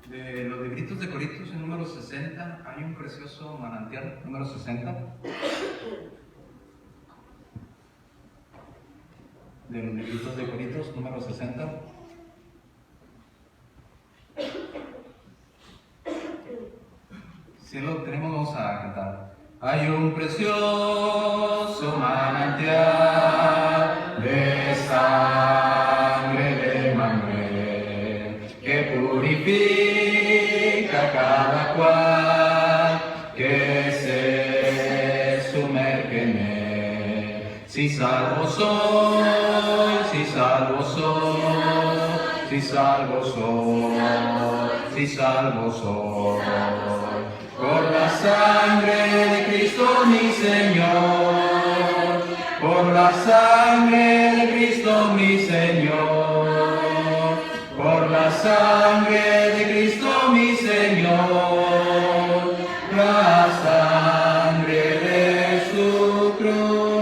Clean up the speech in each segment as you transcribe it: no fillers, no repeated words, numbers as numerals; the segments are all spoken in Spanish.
De los libritos de Coritos, en número 60, hay un precioso manantial, número 60. De los libritos de Coritos, número 60. Si lo tenemos, vamos a cantar. Hay un precioso manantial de sangre de Manuel que purifica cada cual que se sumerge en él. Si salvo soy, si salvo soy, si salvo soy, si salvo soy. Por la sangre de Cristo mi Señor, por la sangre de Cristo mi Señor, por la sangre de Cristo mi Señor, la sangre de su cruz.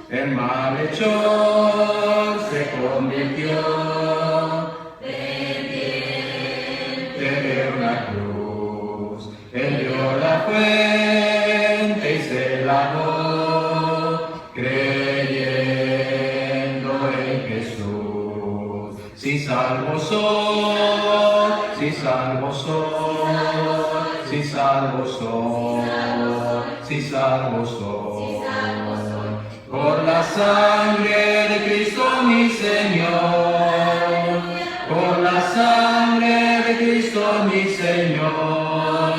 El malhechor se convirtió de una cruz. Él dio la fuente y se lavó, creyendo en Jesús. Si salvo soy, si salvo soy, si salvo soy, si salvo soy. Por la sangre de Cristo mi Señor, por la sangre de Cristo mi Señor,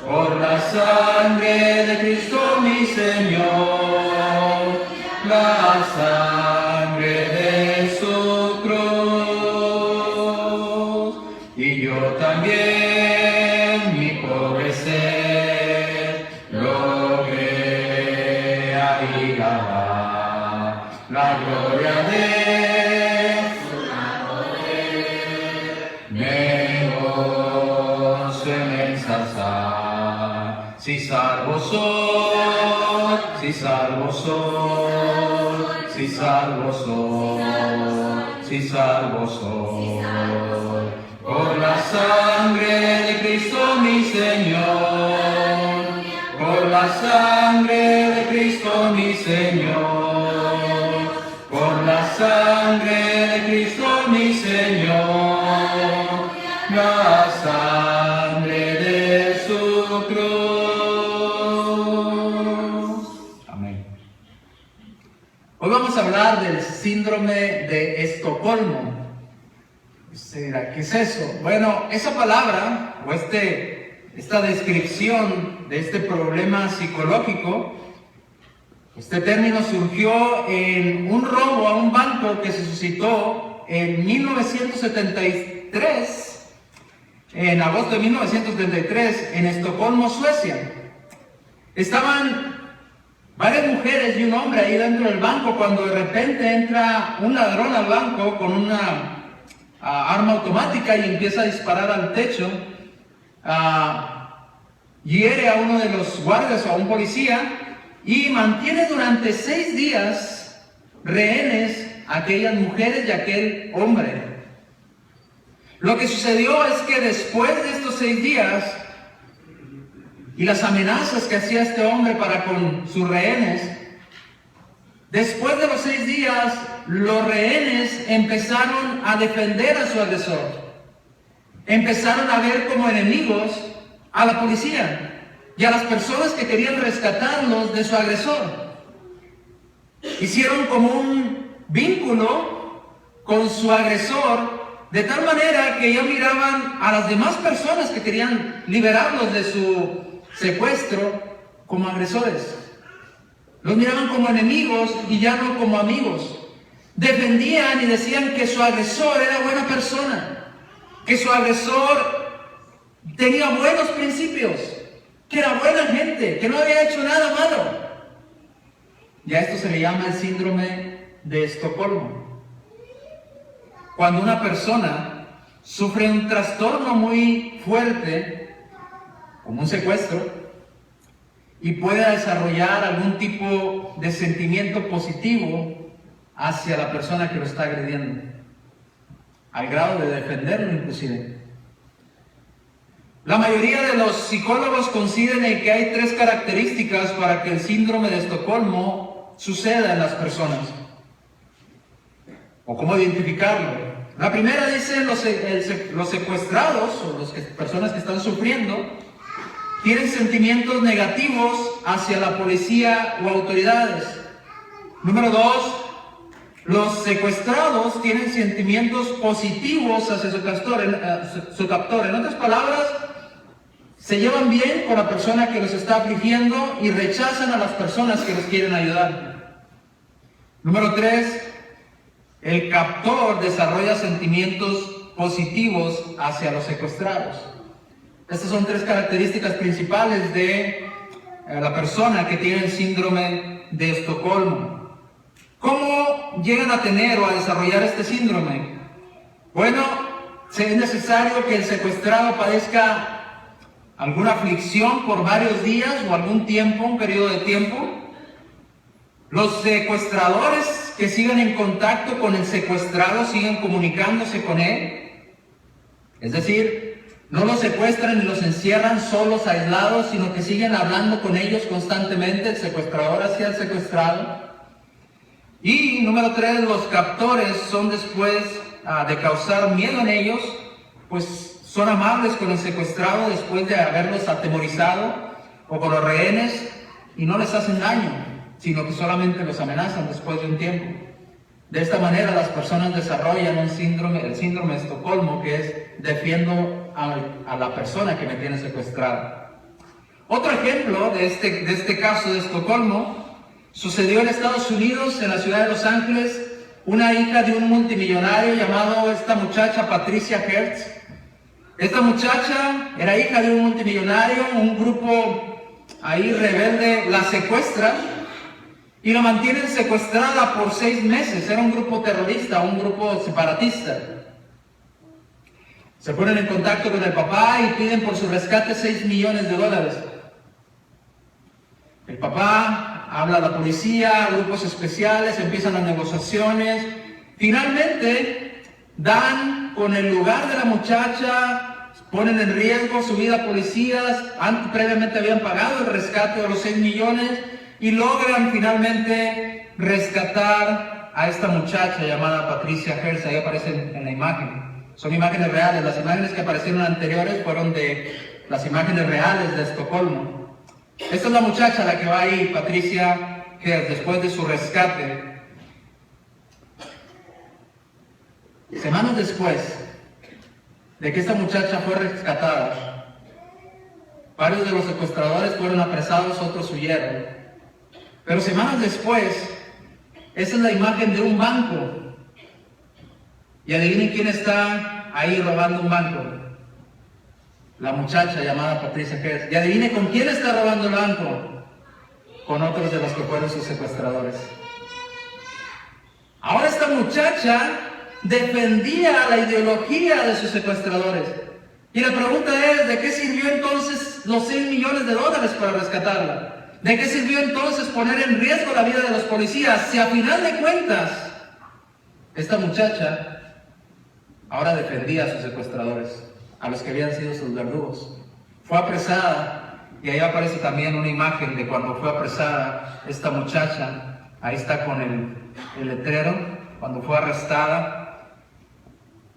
por la sangre de Cristo mi Señor, la sangre de su cruz. Y yo también, mi pobre ser, logré ahí la gloria de si salvo soy, si salvo soy, si salvo soy, si salvo soy. Por la sangre de Cristo mi Señor, por la sangre de Cristo mi Señor, por la sangre de Cristo mi Señor, la sangre de su cruz. Hoy vamos a hablar del síndrome de Estocolmo. ¿Qué es eso? Bueno, esa palabra o esta descripción de este problema psicológico, este término surgió en un robo a un banco que se suscitó en 1973, en agosto de 1973, en Estocolmo, Suecia. Estaban varias mujeres y un hombre ahí dentro del banco cuando de repente entra un ladrón al banco con una arma automática y empieza a disparar al techo, hiere a uno de los guardias o a un policía y mantiene durante 6 días rehenes a aquellas mujeres y a aquel hombre. Lo que sucedió es que después de estos 6 días y las amenazas que hacía este hombre para con sus rehenes, después de los 6 días, los rehenes empezaron a defender a su agresor. Empezaron a ver como enemigos a la policía y a las personas que querían rescatarlos de su agresor. Hicieron como un vínculo con su agresor, de tal manera que ya miraban a las demás personas que querían liberarlos de su secuestro como agresores. Los miraban como enemigos y ya no como amigos. Defendían y decían que su agresor era buena persona, que su agresor tenía buenos principios, que era buena gente, que no había hecho nada malo. Y a esto se le llama el síndrome de Estocolmo. Cuando una persona sufre un trastorno muy fuerte, como un secuestro, y pueda desarrollar algún tipo de sentimiento positivo hacia la persona que lo está agrediendo. al grado de defenderlo inclusive. La mayoría de los psicólogos consideran que hay 3 características para que el síndrome de Estocolmo suceda en las personas. ¿O cómo identificarlo? La primera dice los secuestrados o las personas que están sufriendo tienen sentimientos negativos hacia la policía o autoridades. Número 2, los secuestrados tienen sentimientos positivos hacia su captor. En otras palabras, se llevan bien con la persona que los está afligiendo y rechazan a las personas que los quieren ayudar. Número 3, el captor desarrolla sentimientos positivos hacia los secuestrados. Estas son 3 características principales de la persona que tiene el síndrome de Estocolmo. ¿Cómo llegan a tener o a desarrollar este síndrome? Bueno, es necesario que el secuestrado padezca alguna aflicción por varios días o algún tiempo, un periodo de tiempo. Los secuestradores que sigan en contacto con el secuestrado sigan comunicándose con él. Es decir, no los secuestran y los encierran solos, aislados, sino que siguen hablando con ellos constantemente, el secuestrador hacia el secuestrado. Y número 3, los captores son después de causar miedo en ellos, pues son amables con el secuestrado después de haberlos atemorizado o con los rehenes y no les hacen daño, sino que solamente los amenazan después de un tiempo. De esta manera las personas desarrollan el síndrome de Estocolmo, que es defiendo a la persona que me tiene secuestrada. Otro ejemplo de este caso de Estocolmo sucedió en Estados Unidos, en la ciudad de Los Ángeles. Una hija de un multimillonario llamado esta muchacha Patricia Hertz. Esta muchacha era hija de un multimillonario, un grupo ahí rebelde la secuestra y la mantienen secuestrada por 6 meses. Era un grupo terrorista, un grupo separatista. Se ponen en contacto con el papá y piden por su rescate $6 millones. El papá habla a la policía, grupos especiales, empiezan las negociaciones. Finalmente dan con el lugar de la muchacha, ponen en riesgo su vida policías. Previamente habían pagado el rescate de los 6 millones y logran finalmente rescatar a esta muchacha llamada Patricia Hertz. Ahí aparecen en la imagen. Son imágenes reales. Las imágenes que aparecieron anteriores fueron de las imágenes reales de Estocolmo. Esta es la muchacha a la que va ahí, Patricia Hertz, después de su rescate. Semanas después de que esta muchacha fue rescatada, varios de los secuestradores fueron apresados, otros huyeron. Pero semanas después, esa es la imagen de un banco. Y adivinen quién está ahí robando un banco. La muchacha llamada Patricia Hertz. Y adivinen con quién está robando el banco. Con otros de los que fueron sus secuestradores. Ahora esta muchacha defendía la ideología de sus secuestradores. Y la pregunta es, ¿de qué sirvió entonces los $6 millones para rescatarla? ¿De qué sirvió entonces poner en riesgo la vida de los policías? Si a final de cuentas, esta muchacha ahora defendía a sus secuestradores, a los que habían sido sus verdugos. Fue apresada, y ahí aparece también una imagen de cuando fue apresada esta muchacha. Ahí está con el letrero, cuando fue arrestada.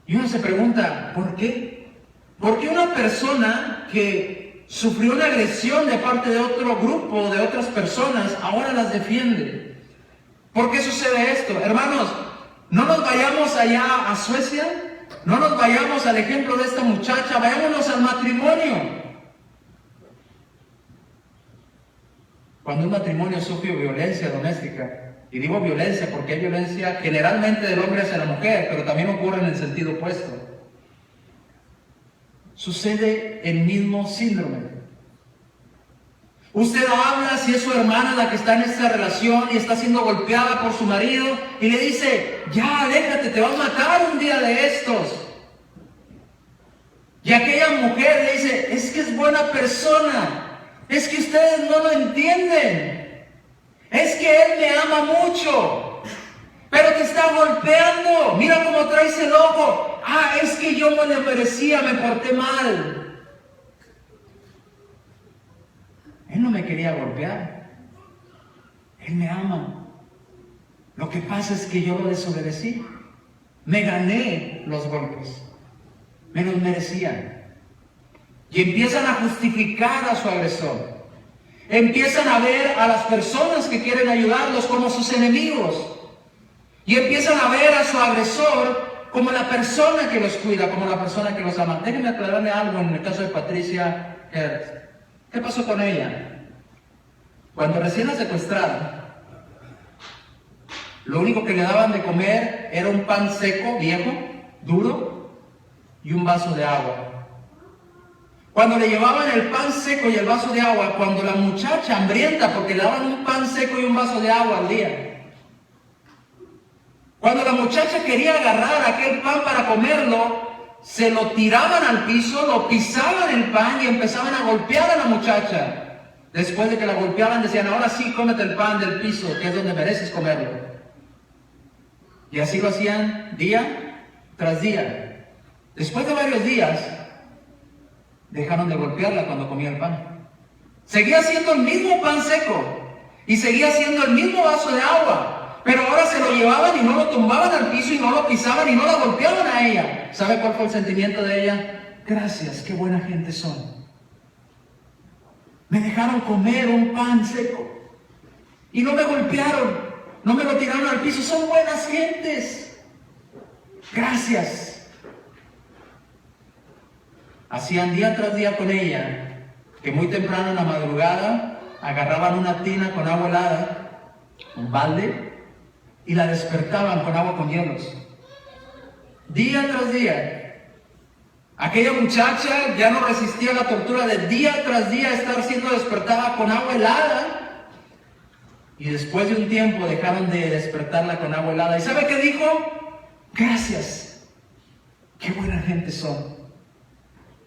Y uno se pregunta, ¿por qué? ¿Por qué una persona que sufrió una agresión de parte de otro grupo, de otras personas, ahora las defiende? ¿Por qué sucede esto? Hermanos, no nos vayamos allá a Suecia, no nos vayamos al ejemplo de esta muchacha, vayámonos al matrimonio. Cuando un matrimonio sufre violencia doméstica, y digo violencia porque hay violencia generalmente del hombre hacia la mujer, pero también ocurre en el sentido opuesto. Sucede el mismo síndrome. Usted habla si es su hermana la que está en esta relación y está siendo golpeada por su marido y le dice, ya aléjate, te va a matar un día de estos. Y aquella mujer le dice, es que es buena persona, es que ustedes no lo entienden, es que él me ama mucho, pero te está golpeando. Mira cómo traes el ojo. Ah, es que yo no le merecía, me porté mal. Él no me quería golpear. Él me ama. Lo que pasa es que yo lo desobedecí. Me gané los golpes. Me los merecían. Y empiezan a justificar a su agresor. Empiezan a ver a las personas que quieren ayudarlos como sus enemigos. Y empiezan a ver a su agresor como la persona que los cuida, como la persona que los ama. Déjenme aclararle algo en el caso de Patricia Hertz. ¿Qué pasó con ella? Cuando recién la secuestraron, lo único que le daban de comer era un pan seco, viejo, duro, y un vaso de agua. Cuando le llevaban el pan seco y el vaso de agua, cuando la muchacha hambrienta, porque le daban un pan seco y un vaso de agua al día, cuando la muchacha quería agarrar aquel pan para comerlo, se lo tiraban al piso, lo pisaban el pan y empezaban a golpear a la muchacha. Después de que la golpeaban, decían, ahora sí, cómete el pan del piso, que es donde mereces comerlo. Y así lo hacían día tras día. Después de varios días, dejaron de golpearla cuando comía el pan. Seguía siendo el mismo pan seco y seguía siendo el mismo vaso de agua, pero ahora se lo llevaban y no lo tumbaban al piso y no lo pisaban y no la golpeaban a ella. ¿Sabe cuál fue el sentimiento de ella? Gracias, qué buena gente son. Me dejaron comer un pan seco y no me golpearon, no me lo tiraron al piso. Son buenas gentes. Gracias. Hacían día tras día con ella, que muy temprano en la madrugada agarraban una tina con agua helada, un balde, y la despertaban con agua con hielos. Día tras día. Aquella muchacha ya no resistía la tortura de día tras día estar siendo despertada con agua helada. Y después de un tiempo dejaron de despertarla con agua helada. ¿Y sabe qué dijo? Gracias. Qué buena gente son.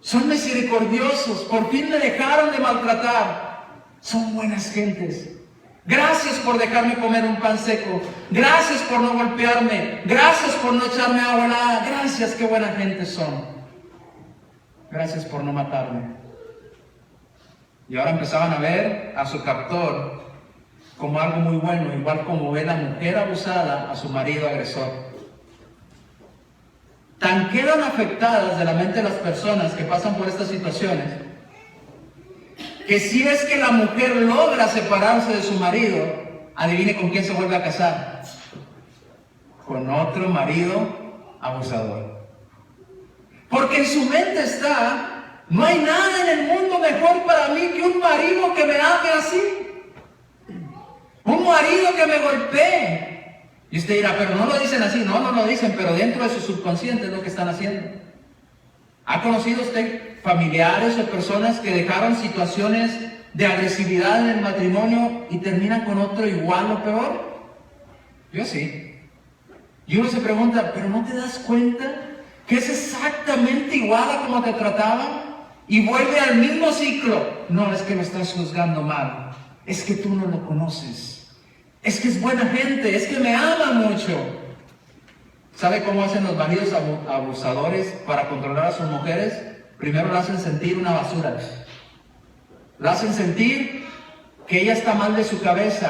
Son misericordiosos. Por fin me dejaron de maltratar. Son buenas gentes. Gracias por dejarme comer un pan seco. Gracias por no golpearme. Gracias por no echarme agua helada. Gracias, qué buena gente son. Gracias por no matarme. Y ahora empezaban a ver a su captor como algo muy bueno, igual como ve la mujer abusada a su marido agresor. Tan quedan afectadas de la mente las personas que pasan por estas situaciones, que si es que la mujer logra separarse de su marido, adivine con quién se vuelve a casar. Con otro marido abusador. Porque en su mente está, no hay nada en el mundo mejor para mí que un marido que me ame así. Un marido que me golpee. Y usted dirá, pero no lo dicen así. No, no lo dicen, pero dentro de su subconsciente es lo que están haciendo. ¿Ha conocido usted familiares o personas que dejaron situaciones de agresividad en el matrimonio y terminan con otro igual o peor? Yo sí. Y uno se pregunta, ¿pero no te das cuenta que es exactamente igual a como te trataban? Y vuelve al mismo ciclo. No, es que lo estás juzgando mal. Es que tú no lo conoces. Es que es buena gente. Es que me ama mucho. ¿Sabe cómo hacen los maridos abusadores para controlar a sus mujeres? Primero la hacen sentir una basura. La hacen sentir que ella está mal de su cabeza,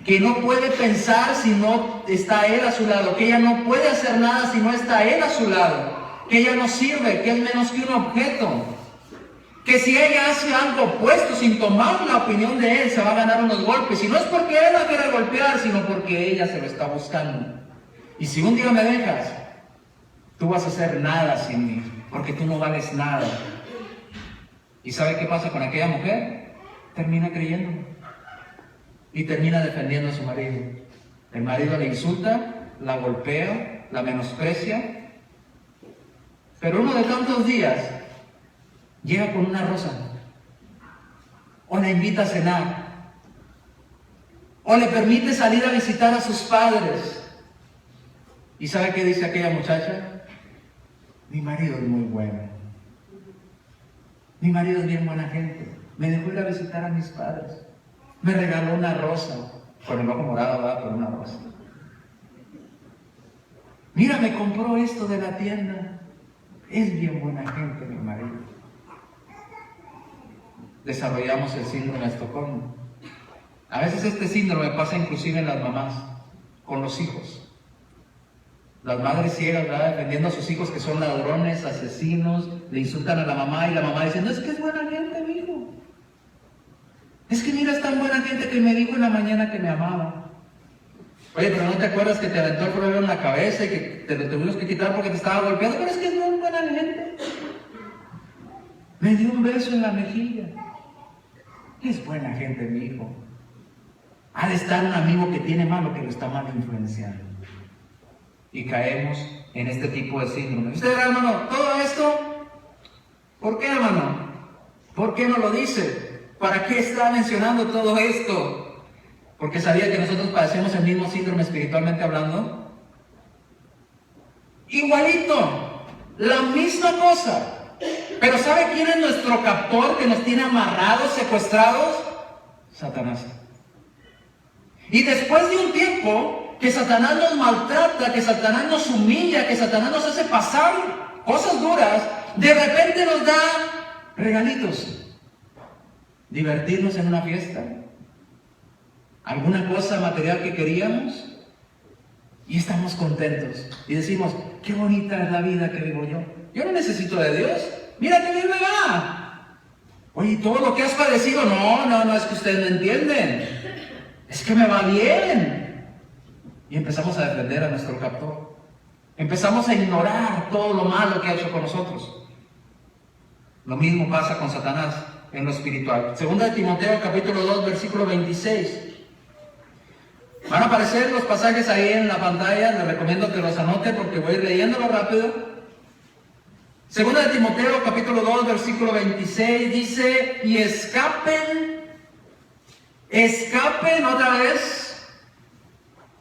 que no puede pensar si no está él a su lado, que ella no puede hacer nada si no está él a su lado, que ella no sirve, que es menos que un objeto, que si ella hace algo opuesto sin tomar la opinión de él se va a ganar unos golpes, y no es porque él la quiera golpear, sino porque ella se lo está buscando. Y si un día me dejas, tú vas a hacer nada sin mí, porque tú no vales nada. ¿Y sabe qué pasa con aquella mujer? Termina creyendo y termina defendiendo a su marido. El marido la insulta, la golpea, la menosprecia, pero uno de tantos días llega con una rosa, o la invita a cenar, o le permite salir a visitar a sus padres. ¿Y sabe qué dice aquella muchacha? Mi marido es muy bueno. Mi marido es bien buena gente. Me dejó ir a visitar a mis padres. Me regaló una rosa. Con el ojo morado, ¿verdad? Por una rosa. Mira, me compró esto de la tienda. Es bien buena gente, mi marido. Desarrollamos el síndrome de Estocolmo. A veces este síndrome pasa inclusive en las mamás, con los hijos. Las madres ciegas, ¿verdad?, defendiendo a sus hijos que son ladrones, asesinos, le insultan a la mamá y la mamá dice, no, es que es buena gente, mi hijo. Es que mira, es tan buena gente que me dijo en la mañana que me amaba. Oye, pero ¿no te acuerdas que te aventó el problema en la cabeza y que te lo tuvimos que quitar porque te estaba golpeando? Pero es que es muy buena gente. Me dio un beso en la mejilla. Es buena gente, mi hijo. Ha de estar un amigo que tiene malo que lo está mal influenciando. Y caemos en este tipo de síndrome. Usted dirá, hermano, todo esto, ¿por qué, hermano? ¿Por qué no lo dice? ¿Para qué está mencionando todo esto? ¿Porque sabía que nosotros padecemos el mismo síndrome espiritualmente hablando? Igualito, la misma cosa. Pero ¿sabe quién es nuestro captor que nos tiene amarrados, secuestrados? Satanás. Y después de un tiempo que Satanás nos maltrata, que Satanás nos humilla, que Satanás nos hace pasar cosas duras, de repente nos da regalitos. Divertirnos en una fiesta, alguna cosa material que queríamos, y estamos contentos. Y decimos, qué bonita es la vida que vivo yo. Yo no necesito de Dios. Mira qué bien me va. Oye, todo lo que has padecido, no, es que ustedes no entienden. Es que me va bien. Y empezamos a defender a nuestro captor. Empezamos a ignorar todo lo malo que ha hecho con nosotros. Lo mismo pasa con Satanás en lo espiritual. Segunda de Timoteo, capítulo 2, versículo 26. Van a aparecer los pasajes ahí en la pantalla. Les recomiendo que los anoten porque voy a ir leyéndolo rápido. Segunda de Timoteo, capítulo 2, versículo 26, dice, y escapen otra vez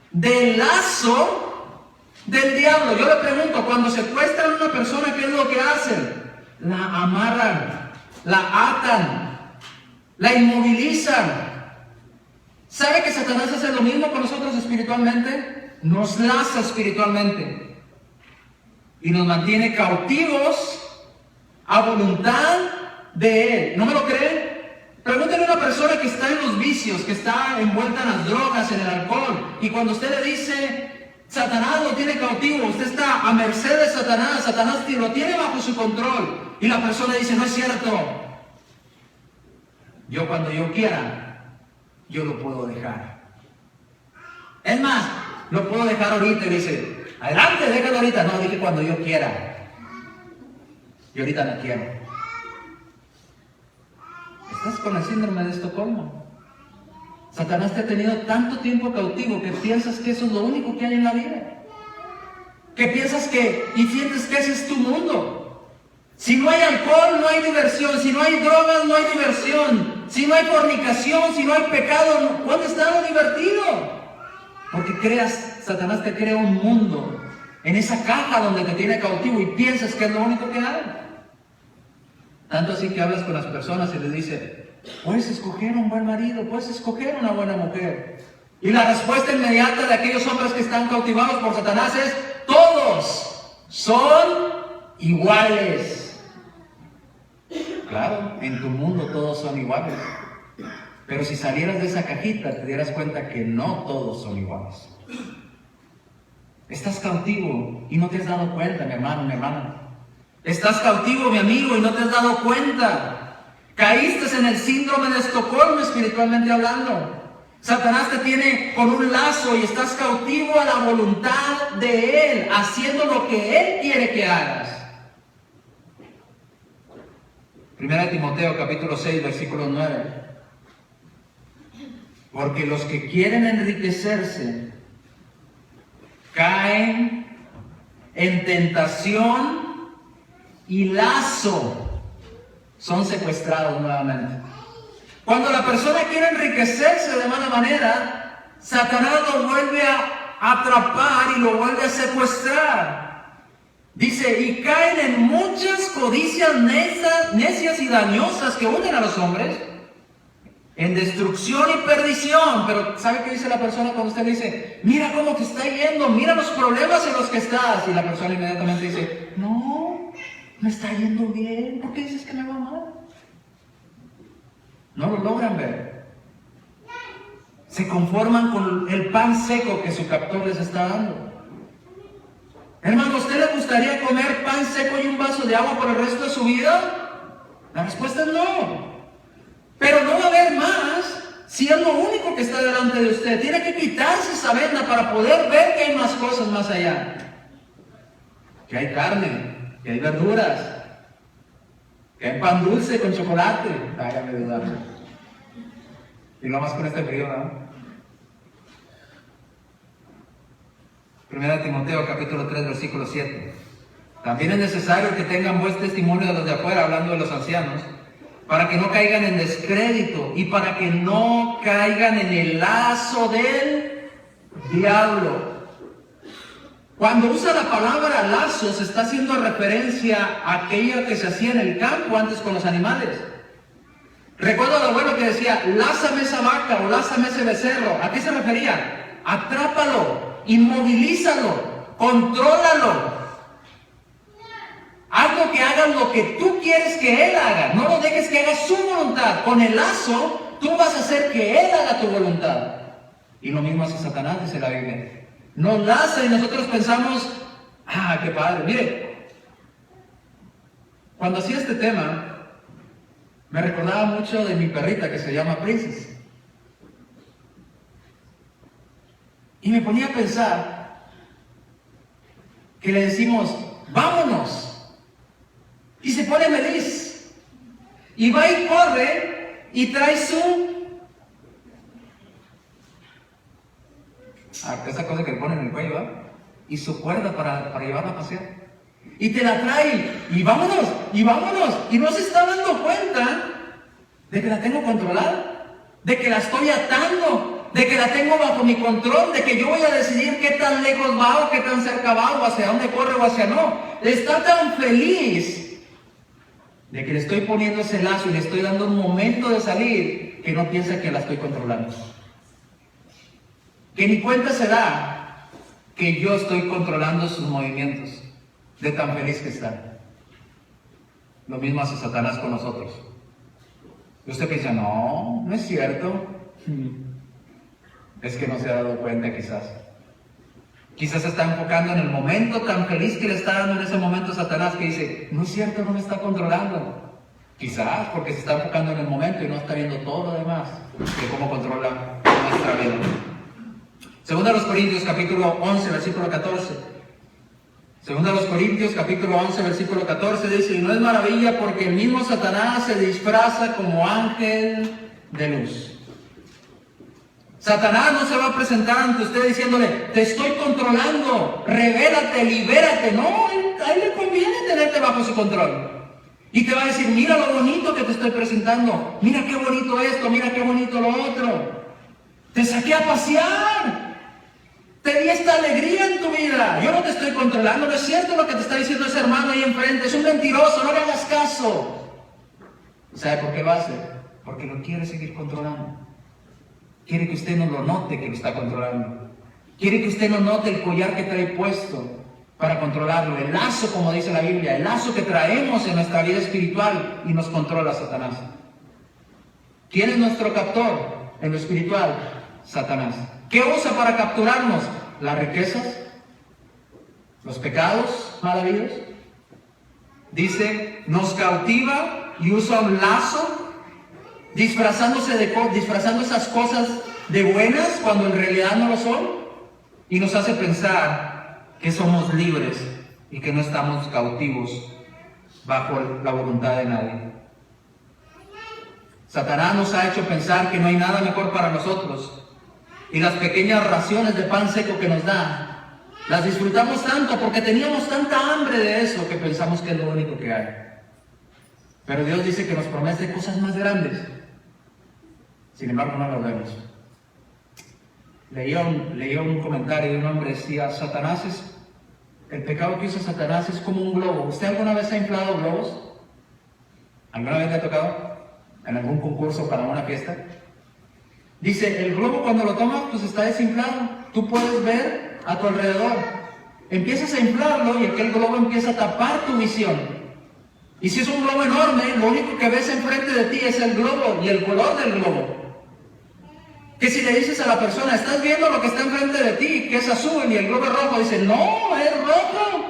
del lazo del diablo. Yo le pregunto, cuando secuestran a una persona, ¿qué es lo que hacen? La amarran, la atan, la inmovilizan. ¿Sabe que Satanás hace lo mismo con nosotros espiritualmente? Nos laza espiritualmente y nos mantiene cautivos a voluntad de Él. ¿No me lo creen? Pregúntenle a una persona que está en los vicios, que está envuelta en las drogas, en el alcohol, y cuando usted le dice, Satanás lo tiene cautivo, usted está a merced de Satanás, Satanás lo tiene bajo su control, y la persona dice, no es cierto, yo cuando yo quiera, yo lo puedo dejar. Es más, lo puedo dejar ahorita, y dice, adelante, déjalo ahorita. No, dije cuando yo quiera, y ahorita no quiero. Estás con el síndrome de Estocolmo. Satanás te ha tenido tanto tiempo cautivo que piensas que eso es lo único que hay en la vida. Que piensas que y sientes que ese es tu mundo. Si no hay alcohol, no hay diversión. Si no hay drogas, no hay diversión. Si no hay fornicación, si no hay pecado, ¿dónde está lo divertido? Porque Satanás te crea un mundo en esa caja donde te tiene cautivo y piensas que es lo único que hay. Tanto así que hablas con las personas y les dices, puedes escoger un buen marido, puedes escoger una buena mujer. Y la respuesta inmediata de aquellos hombres que están cautivados por Satanás es, todos son iguales. Claro, en tu mundo todos son iguales. Pero si salieras de esa cajita te dieras cuenta que no todos son iguales. Estás cautivo y no te has dado cuenta, mi hermano, mi hermana. Estás cautivo, mi amigo, y no te has dado cuenta. Caíste en el síndrome de Estocolmo, espiritualmente hablando. Satanás te tiene con un lazo y estás cautivo a la voluntad de Él, haciendo lo que Él quiere que hagas. Primera de Timoteo, capítulo 6, versículo 9. Porque los que quieren enriquecerse caen en tentación y lazo, son secuestrados nuevamente. Cuando la persona quiere enriquecerse de mala manera, Satanás lo vuelve a atrapar y lo vuelve a secuestrar. Dice, y caen en muchas codicias necias y dañosas que hunden a los hombres. en destrucción y perdición. Pero ¿sabe qué dice la persona cuando usted le dice, mira cómo te está yendo, mira los problemas en los que estás? Y la persona inmediatamente dice, no, me está yendo bien, ¿por qué dices que me va mal? No lo logran ver. Se conforman con el pan seco que su captor les está dando. Hermano, ¿a usted le gustaría comer pan seco y un vaso de agua por el resto de su vida? La respuesta es no. Pero no va a haber más si es lo único que está delante de usted. Tiene que quitarse esa venda para poder ver que hay más cosas más allá. Que hay carne, que hay verduras, que hay pan dulce con chocolate. Hágame dudar. Y lo más con este frío, ¿no? Primera Timoteo capítulo 3 versículo 7. También es necesario que tengan buen testimonio de los de afuera, hablando de los ancianos, para que no caigan en descrédito y para que no caigan en el lazo del diablo. Cuando usa la palabra lazo, se está haciendo referencia a aquella que se hacía en el campo antes con los animales. Recuerdo al abuelo que decía, lázame esa vaca o lázame ese becerro. ¿A qué se refería? Atrápalo, inmovilízalo, contrólalo. Algo que haga lo que tú quieres que él haga. No lo dejes que haga su voluntad. Con el lazo, tú vas a hacer que él haga tu voluntad. Y lo mismo hace Satanás, dice la Biblia. Nos laza y nosotros pensamos, qué padre. Mire, cuando hacía este tema, me recordaba mucho de mi perrita que se llama Princess. Y me ponía a pensar que le decimos, vámonos. Y se pone feliz. Y va y corre y trae esa cosa que le ponen en el cuello, ¿eh? Y su cuerda para llevarla a pasear. Y te la trae. Y vámonos, y vámonos. Y no se está dando cuenta de que la tengo controlada. De que la estoy atando. De que la tengo bajo mi control. De que yo voy a decidir qué tan lejos va o qué tan cerca va o hacia dónde corre o hacia no. Está tan feliz de que le estoy poniendo ese lazo y le estoy dando un momento de salir, que no piensa que la estoy controlando. Que ni cuenta se da que yo estoy controlando sus movimientos, de tan feliz que está. Lo mismo hace Satanás con nosotros. Y usted piensa, no es cierto. Es que no se ha dado cuenta quizás. Quizás se está enfocando en el momento tan feliz que le está dando en ese momento Satanás, que dice, no es cierto, no me está controlando. Quizás porque se está enfocando en el momento y no está viendo todo lo demás, de cómo controla nuestra vida. Segunda de los Corintios capítulo 11, versículo 14. Segunda de los Corintios capítulo 11, versículo 14 dice, y no es maravilla porque el mismo Satanás se disfraza como ángel de luz. Satanás no se va a presentar ante usted diciéndole, te estoy controlando, revélate, libérate. No, a él le conviene tenerte bajo su control. Y te va a decir, mira lo bonito que te estoy presentando, mira qué bonito esto, mira qué bonito lo otro. Te saqué a pasear, te di esta alegría en tu vida. Yo no te estoy controlando, no es cierto lo que te está diciendo ese hermano ahí enfrente, es un mentiroso, no le hagas caso. ¿Sabe por qué va a hacer? Porque lo quiere seguir controlando. Quiere que usted no lo note que lo está controlando. Quiere que usted no note el collar que trae puesto para controlarlo. El lazo, como dice la Biblia, el lazo que traemos en nuestra vida espiritual y nos controla Satanás. ¿Quién es nuestro captor en lo espiritual? Satanás. ¿Qué usa para capturarnos? Las riquezas, los pecados mal habidos. Dice, nos cautiva y usa un lazo disfrazando esas cosas de buenas cuando en realidad no lo son, y nos hace pensar que somos libres y que no estamos cautivos bajo la voluntad de nadie. Satanás nos ha hecho pensar que no hay nada mejor para nosotros, y las pequeñas raciones de pan seco que nos da, las disfrutamos tanto porque teníamos tanta hambre de eso que pensamos que es lo único que hay. Pero Dios dice que nos promete cosas más grandes. Sin embargo, no lo vemos. Leía un comentario de un hombre que decía, el pecado que usa Satanás es como un globo. ¿Usted alguna vez ha inflado globos? ¿Alguna vez le ha tocado? ¿En algún concurso para una fiesta? Dice, el globo cuando lo tomas, pues está desinflado. Tú puedes ver a tu alrededor. Empiezas a inflarlo y aquel globo empieza a tapar tu visión. Y si es un globo enorme, lo único que ves enfrente de ti es el globo y el color del globo. Que si le dices a la persona, ¿estás viendo lo que está enfrente de ti, que es azul y el globo es rojo? Dice, no, es rojo.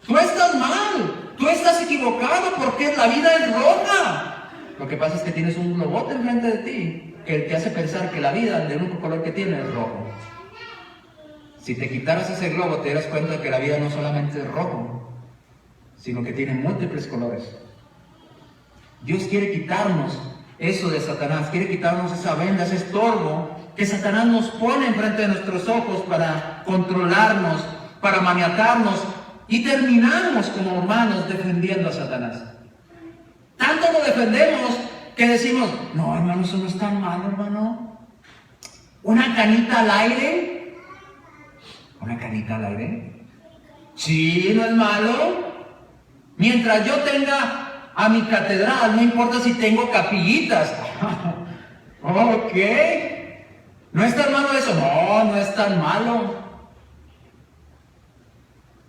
Tú estás mal. Tú estás equivocado porque la vida es roja. Lo que pasa es que tienes un globote enfrente de ti que te hace pensar que la vida, el único color que tiene es rojo. Si te quitaras ese globo, te darás cuenta que la vida no solamente es rojo, sino que tiene múltiples colores. Dios quiere quitarnos eso de Satanás, quiere quitarnos esa venda, ese estorbo que Satanás nos pone enfrente de nuestros ojos para controlarnos, para maniatarnos, y terminamos como hermanos defendiendo a Satanás. Tanto lo defendemos que decimos, no hermano, eso no es tan malo, hermano. Una canita al aire. ¿Una canita al aire? Sí, no es malo. Mientras yo tenga a mi catedral, no importa si tengo capillitas. Ok. ¿No es tan malo eso? No, no es tan malo.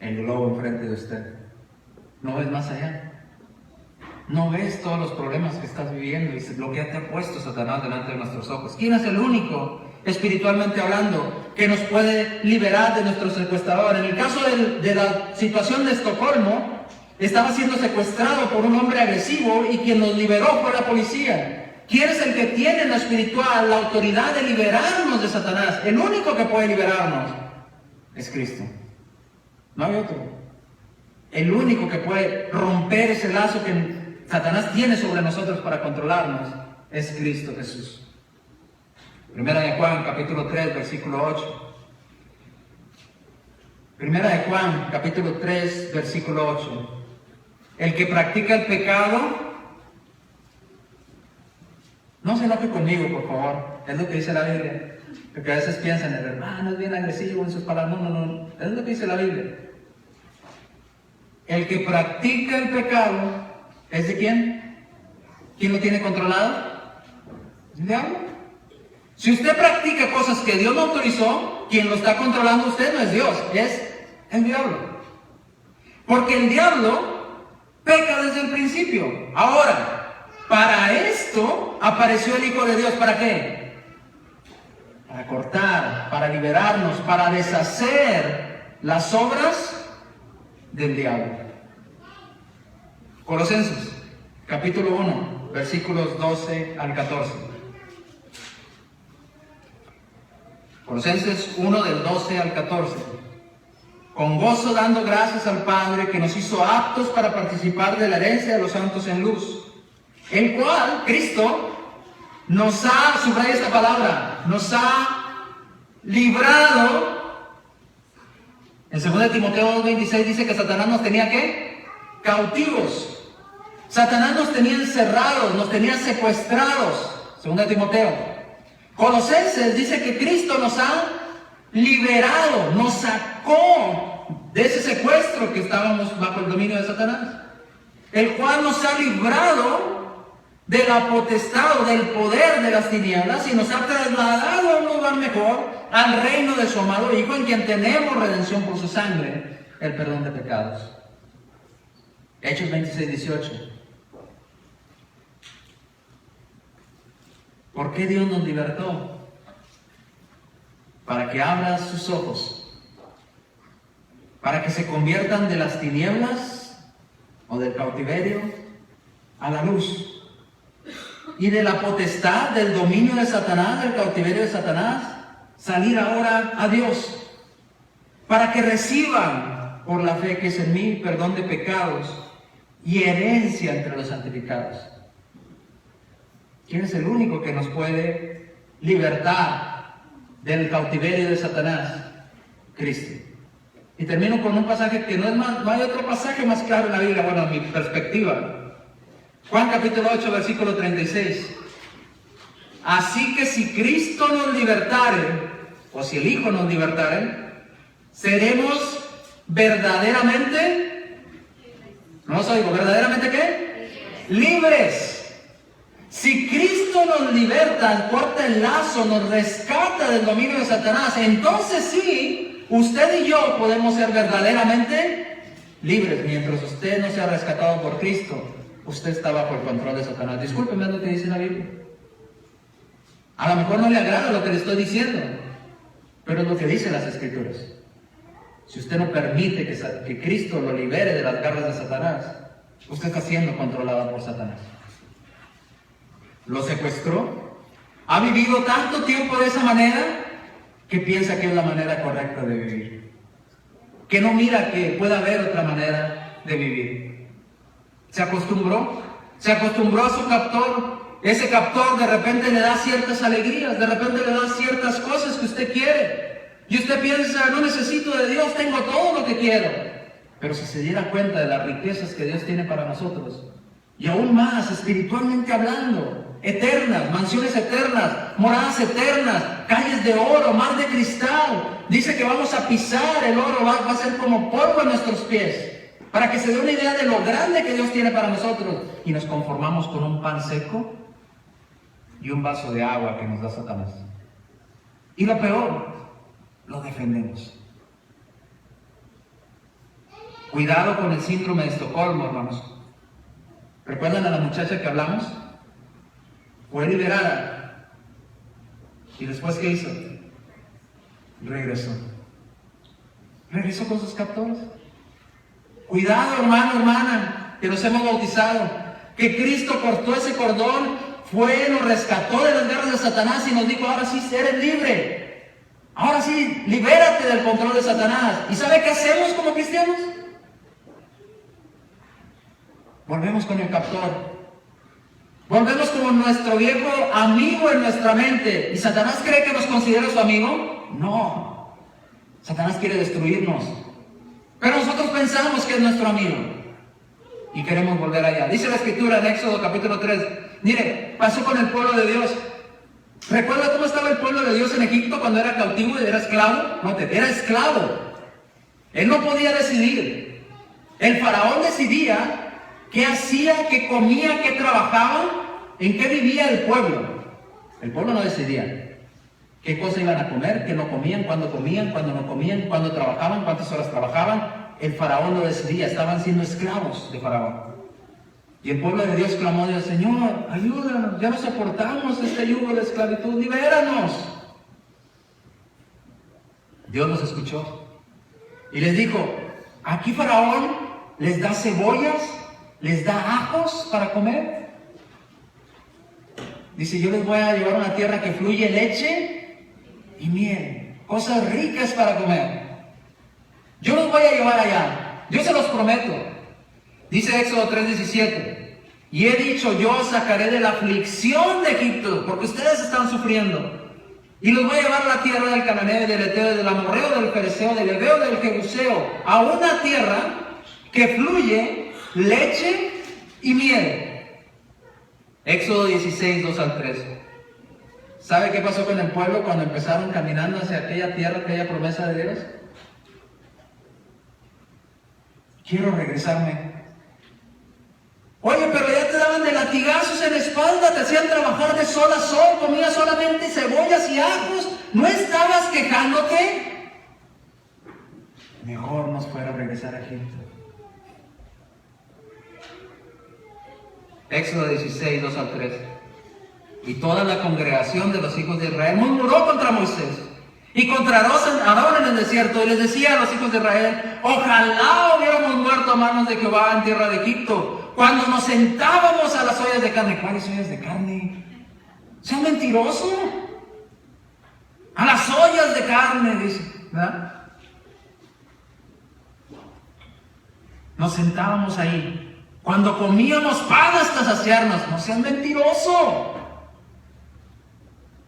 El globo enfrente de usted. No ves más allá. No ves todos los problemas que estás viviendo y lo que te ha puesto Satanás delante de nuestros ojos. ¿Quién es el único, espiritualmente hablando, que nos puede liberar de nuestro secuestrador? En el caso de la situación de Estocolmo, estaba siendo secuestrado por un hombre agresivo y quien nos liberó fue la policía. ¿Quién es el que tiene en lo espiritual la autoridad de liberarnos de Satanás? El único que puede liberarnos es Cristo. No hay otro. El único que puede romper ese lazo que Satanás tiene sobre nosotros para controlarnos es Cristo Jesús. Primera de Juan, capítulo 3, versículo 8. Primera de Juan, capítulo 3, versículo 8. El que practica el pecado, no se enoje conmigo, por favor. Es lo que dice la Biblia. Porque a veces piensan, el hermano es bien agresivo en sus palabras. No. Es lo que dice la Biblia. El que practica el pecado, ¿es de quién? ¿Quién lo tiene controlado? ¿El diablo? Si usted practica cosas que Dios no autorizó, quien lo está controlando usted no es Dios, es el diablo. Porque el diablo peca desde el principio. Ahora, para esto apareció el Hijo de Dios. ¿Para qué? Para cortar, para liberarnos, para deshacer las obras del diablo. Colosenses, capítulo 1, versículos 12 al 14. Colosenses 1 del 12 al 14. Con gozo dando gracias al Padre que nos hizo aptos para participar de la herencia de los santos en luz, el cual, Cristo, nos ha, subraya esta palabra, nos ha librado. En 2 Timoteo 2:26 dice que Satanás nos tenía ¿qué? Cautivos. Satanás nos tenía encerrados, nos tenía secuestrados. 2 Timoteo. Colosenses dice que Cristo nos ha liberado, nos sacó de ese secuestro que estábamos bajo el dominio de Satanás, el cual nos ha librado de la potestad o del poder de las tinieblas y nos ha trasladado a un lugar mejor, al reino de su amado Hijo, en quien tenemos redención por su sangre, el perdón de pecados. Hechos 26:18. ¿Por qué Dios nos libertó? Para que abra sus ojos, para que se conviertan de las tinieblas o del cautiverio a la luz, y de la potestad, del dominio de Satanás, del cautiverio de Satanás, salir ahora a Dios, para que reciban por la fe que es en mí perdón de pecados y herencia entre los santificados. ¿Quién es el único que nos puede libertar del cautiverio de Satanás? Cristo. Y termino con un pasaje que no hay otro pasaje más claro en la Biblia, bueno, a mi perspectiva. Juan capítulo 8, versículo 36. Así que si Cristo nos libertare, o si el Hijo nos libertare, seremos verdaderamente, no os oigo, ¿verdaderamente qué? Libres. Si Cristo nos liberta, corta el lazo, nos rescata del dominio de Satanás, entonces sí, usted y yo podemos ser verdaderamente libres. Mientras usted no sea rescatado por Cristo, usted está bajo el control de Satanás. Discúlpeme lo que dice la Biblia. A lo mejor no le agrada lo que le estoy diciendo, pero es lo que dicen las Escrituras. Si usted no permite que Cristo lo libere de las garras de Satanás, usted está siendo controlado por Satanás. Lo secuestró, ha vivido tanto tiempo de esa manera que piensa que es la manera correcta de vivir, que no mira que pueda haber otra manera de vivir. Se acostumbró a su captor. Ese captor de repente le da ciertas alegrías, de repente le da ciertas cosas que usted quiere, y usted piensa, no necesito de Dios, tengo todo lo que quiero. Pero si se diera cuenta de las riquezas que Dios tiene para nosotros, y aún más espiritualmente hablando, eternas, mansiones eternas, moradas eternas, calles de oro, mar de cristal. Dice que vamos a pisar el oro, va a ser como polvo en nuestros pies, para que se dé una idea de lo grande que Dios tiene para nosotros. Y nos conformamos con un pan seco y un vaso de agua que nos da Satanás. Y lo peor, lo defendemos. Cuidado con el síndrome de Estocolmo, hermanos. ¿Recuerdan a la muchacha que hablamos? Fue liberada. ¿Y después qué hizo? Regresó. Regresó con sus captores. Cuidado, hermano, hermana, que nos hemos bautizado, que Cristo cortó ese cordón, nos rescató de las garras de Satanás y nos dijo, ahora sí, eres libre. Ahora sí, libérate del control de Satanás. ¿Y sabe qué hacemos como cristianos? Volvemos con el captor. Volvemos como nuestro viejo amigo en nuestra mente. ¿Y Satanás cree que nos considera su amigo? No. Satanás quiere destruirnos. Pero nosotros pensamos que es nuestro amigo. Y queremos volver allá. Dice la Escritura en Éxodo capítulo 3. Mire, pasó con el pueblo de Dios. ¿Recuerda cómo estaba el pueblo de Dios en Egipto cuando era cautivo y era esclavo? No, era esclavo. Él no podía decidir. El faraón decidía qué hacía, qué comía, qué trabajaba, en qué vivía el pueblo. El pueblo no decidía qué cosa iban a comer, qué no comían, cuándo no comían, cuándo trabajaban, cuántas horas trabajaban. El faraón lo decidía, estaban siendo esclavos de faraón. Y el pueblo de Dios clamó a Dios, Señor, ayúdanos, ya no soportamos este yugo de esclavitud, libéranos. Dios los escuchó y les dijo, aquí faraón les da cebollas, les da ajos para comer. Dice, yo les voy a llevar a una tierra que fluye leche y miel, cosas ricas para comer. Yo los voy a llevar allá, yo se los prometo. Dice Éxodo 3:17, y he dicho, yo os sacaré de la aflicción de Egipto, porque ustedes están sufriendo, y los voy a llevar a la tierra del cananeo, del eteo, del amorreo, del fereceo, del heveo, del jebuseo, a una tierra que fluye leche y miel. Éxodo 16, 2 al 3. ¿Sabe qué pasó con el pueblo cuando empezaron caminando hacia aquella tierra, aquella promesa de Dios? Quiero regresarme. Oye, pero ya te daban de latigazos en la espalda, te hacían trabajar de sol a sol, comías solamente cebollas y ajos, ¿no estabas quejándote? Mejor nos fuera regresar a Egipto. Éxodo 16, 2 al 3. Y toda la congregación de los hijos de Israel murmuró contra Moisés y contra Aarón en el desierto, y les decía a los hijos de Israel, ojalá hubiéramos muerto a manos de Jehová en tierra de Egipto, cuando nos sentábamos a las ollas de carne. ¿Cuáles ollas de carne? ¡Sea mentiroso! A las ollas de carne, dice, ¿verdad? Nos sentábamos ahí, cuando comíamos pan hasta saciarnos. ¡No sean mentiroso!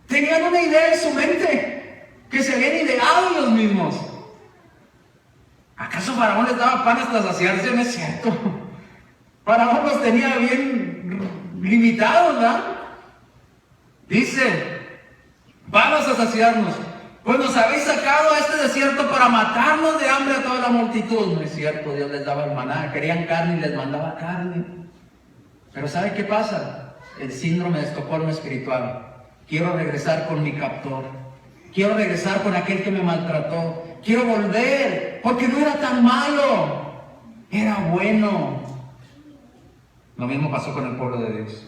Tenían una idea en su mente que se habían ideado ellos mismos. ¿Acaso Faraón les daba pan hasta saciarse? No es cierto. Faraón los tenía bien limitados, ¿verdad? Dice, pan hasta saciarnos. Pues nos habéis sacado a este desierto para matarnos de hambre a toda la multitud. No es cierto, Dios les daba el maná. Querían carne y les mandaba carne. Pero ¿sabe qué pasa? el síndrome de Estocolmo espiritual. Quiero regresar con mi captor. Quiero regresar con aquel que me maltrató. Quiero volver, porque no era tan malo. Era bueno. Lo mismo pasó con el pueblo de Dios.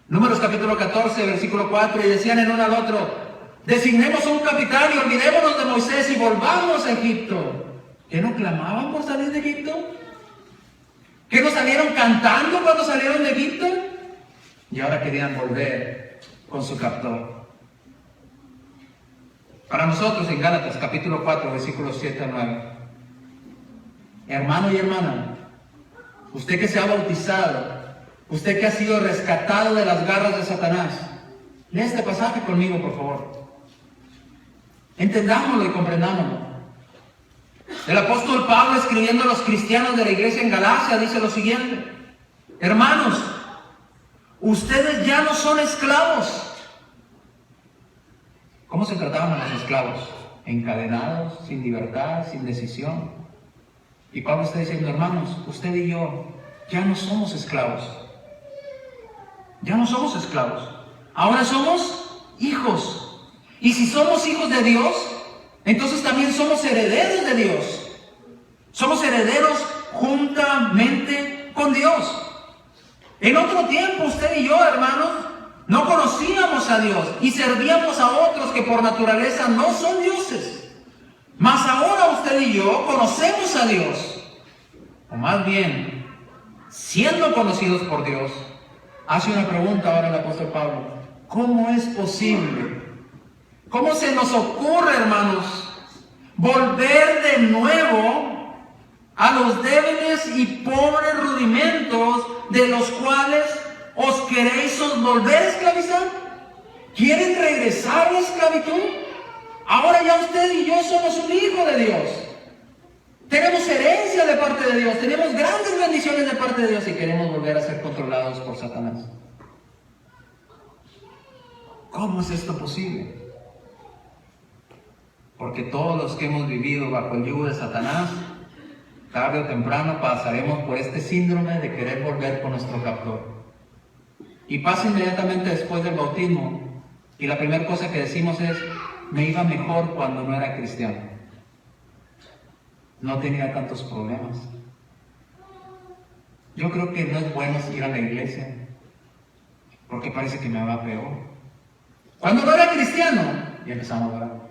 Números capítulo 14, versículo 4, y decían el uno al otro: designemos un capitán y olvidémonos de Moisés y volvamos a Egipto. ¿Qué no clamaban por salir de Egipto? ¿Qué no salieron cantando cuando salieron de Egipto? Y ahora querían volver con su captor. Para nosotros en Gálatas capítulo 4, versículos 7 a 9. Hermano y hermana, usted que se ha bautizado, usted que ha sido rescatado de las garras de Satanás, lea este pasaje conmigo, por favor. Entendámoslo y comprendámoslo. El apóstol Pablo, escribiendo a los cristianos de la iglesia en Galacia, dice lo siguiente: hermanos, ustedes ya no son esclavos. ¿Cómo se trataban a los esclavos? Encadenados, sin libertad, sin decisión. Y Pablo está diciendo: hermanos, usted y yo ya no somos esclavos. Ya no somos esclavos. Ahora somos hijos. Y si somos hijos de Dios, entonces también somos herederos de Dios. Somos herederos juntamente con Dios. En otro tiempo, usted y yo, hermanos, no conocíamos a Dios y servíamos a otros que por naturaleza no son dioses. Mas ahora usted y yo conocemos a Dios. O más bien, siendo conocidos por Dios, hace una pregunta ahora el apóstol Pablo: ¿cómo es posible? ¿Cómo se nos ocurre, hermanos, volver de nuevo a los débiles y pobres rudimentos de los cuales os queréis volver a esclavizar? ¿Quieren regresar a la esclavitud? Ahora ya usted y yo somos un hijo de Dios. Tenemos herencia de parte de Dios, tenemos grandes bendiciones de parte de Dios y queremos volver a ser controlados por Satanás. ¿Cómo es esto posible? Porque todos los que hemos vivido bajo el yugo de Satanás, tarde o temprano pasaremos por este síndrome de querer volver con nuestro captor. Y pasa inmediatamente después del bautismo, y la primera cosa que decimos es: me iba mejor cuando no era cristiano. No tenía tantos problemas. Yo creo que no es bueno ir a la iglesia, porque parece que me va peor. Cuando no era cristiano, y empezamos a orar.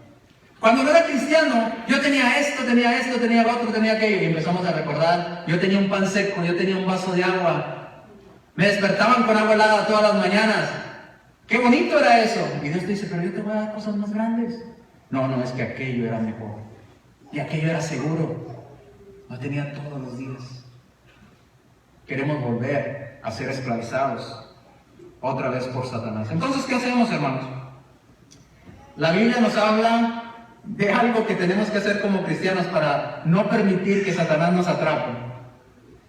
Cuando no era cristiano, yo tenía esto, tenía lo otro, tenía aquello, y empezamos a recordar. Yo tenía un pan seco, yo tenía un vaso de agua. Me despertaban con agua helada todas las mañanas. ¡Qué bonito era eso! Y Dios te dice: pero yo te voy a dar cosas más grandes. No, es que aquello era mejor. Y aquello era seguro. Lo tenía todos los días. Queremos volver a ser esclavizados otra vez por Satanás. Entonces, ¿qué hacemos, hermanos? La Biblia nos habla de algo que tenemos que hacer como cristianos para no permitir que Satanás nos atrape.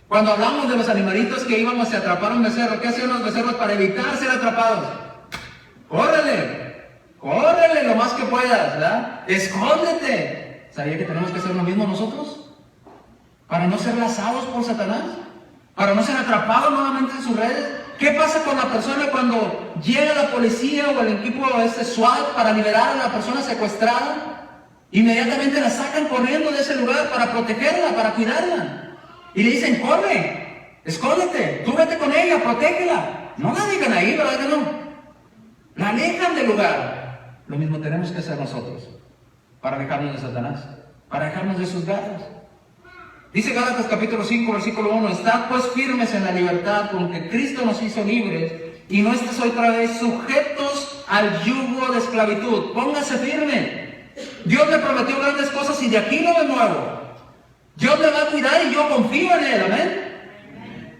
Cuando hablamos de los animalitos que íbamos a atrapar a un becerro, ¿qué hacían los becerros para evitar ser atrapados? ¡Córrele lo más que puedas! ¿verdad? ¡Escóndete! ¿Sabía que tenemos que hacer lo mismo nosotros? Para no ser lazados por Satanás, para no ser atrapados nuevamente en sus redes. ¿Qué pasa con la persona cuando llega la policía o el equipo SWAT para liberar a la persona secuestrada? Inmediatamente la sacan corriendo de ese lugar para protegerla, para cuidarla. Y le dicen: corre, escóndete, tú vete con ella, protégela. No la dejan ahí, ¿verdad que no? La alejan del lugar. Lo mismo tenemos que hacer nosotros para alejarnos de Satanás, para alejarnos de sus garras. Dice Gálatas capítulo 5, versículo 1: estad pues firmes en la libertad con que Cristo nos hizo libres, y no estés otra vez sujetos al yugo de esclavitud. Póngase firme. Dios me prometió grandes cosas y de aquí no me muevo. Dios me va a cuidar y yo confío en Él, amén.